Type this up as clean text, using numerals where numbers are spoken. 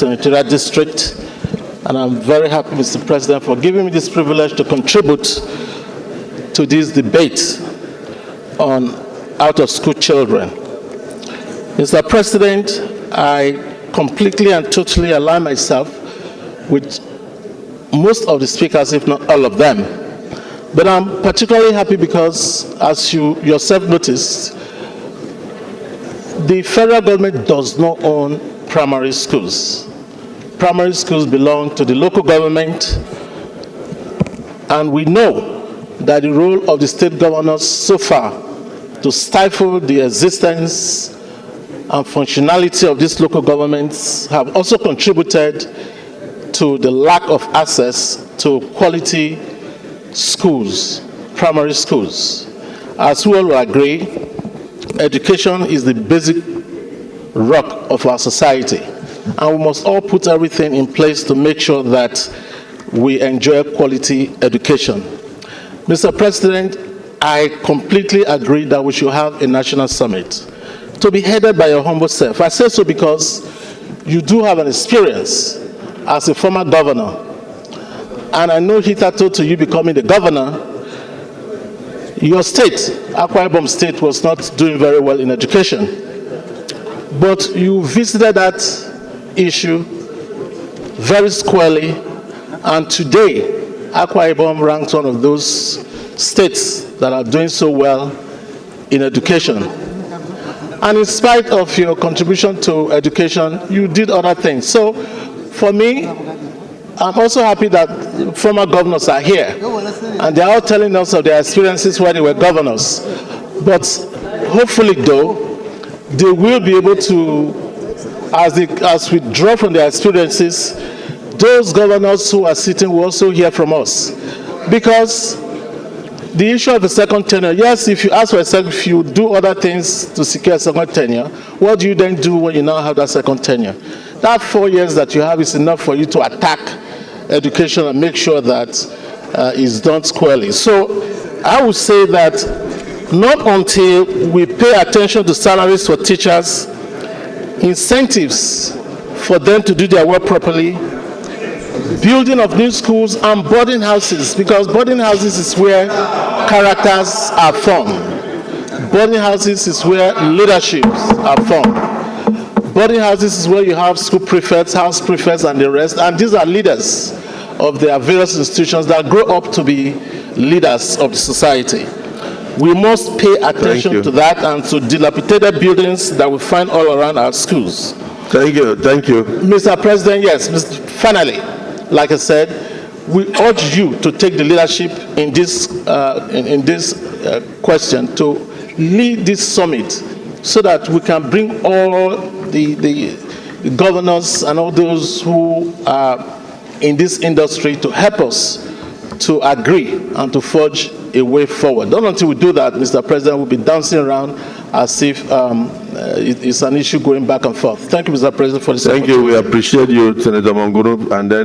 Senatorial District, and I'm very happy, Mr. President, for giving me this privilege to contribute to this debate on out-of-school children. Mr. President, I completely and totally align myself with most of the speakers, if not all of them. But I'm particularly happy because, as you yourself noticed, the federal government does not own primary schools. Primary schools belong to the local government, and we know that the role of the state governors so far to stifle the existence and functionality of these local governments have also contributed to the lack of access to quality schools, primary schools. As we all will agree, education is the basic rock of our society, and we must all put everything in place to make sure that we enjoy quality education. Mr. President, I completely agree that we should have a national summit to be headed by your humble self. I say so because you do have an experience as a former governor, and I know hitherto to you becoming the governor, your state, Akwa Ibom State, was not doing very well in education. But you visited that issue very squarely, and today, Akwa Ibom ranks one of those states that are doing so well in education. And in spite of your contribution to education, you did other things. So, for me, I'm also happy that former governors are here, and they're all telling us of their experiences when they were governors. But hopefully, though, they will be able to, as we draw from their experiences, those governors who are sitting will also hear from us. Because the issue of the second tenure, yes, if you ask for a second, if you do other things to secure a second tenure, what do you then do when you now have that second tenure? That 4 years that you have is enough for you to attack education and make sure that it's done squarely. So I would say that not until we pay attention to salaries for teachers, incentives for them to do their work properly, building of new schools and boarding houses, because boarding houses is where characters are formed. Boarding houses is where leaderships are formed. Boarding houses is where you have school prefects, house prefects, and the rest, and these are leaders of their various institutions that grow up to be leaders of the society. We must pay attention to that and to dilapidated buildings that we find all around our schools. Thank you. Thank you. Mr. President, yes, finally, like I said, we urge you to take the leadership in this question, to lead this summit so that we can bring all the governors and all those who are in this industry to help us to agree and to forge a way forward. Not until we do that, Mr. President, we'll be dancing around as if it's an issue going back and forth. Thank you, Mr. President, for this opportunity. Thank you. We appreciate you, Senator Manguru, and then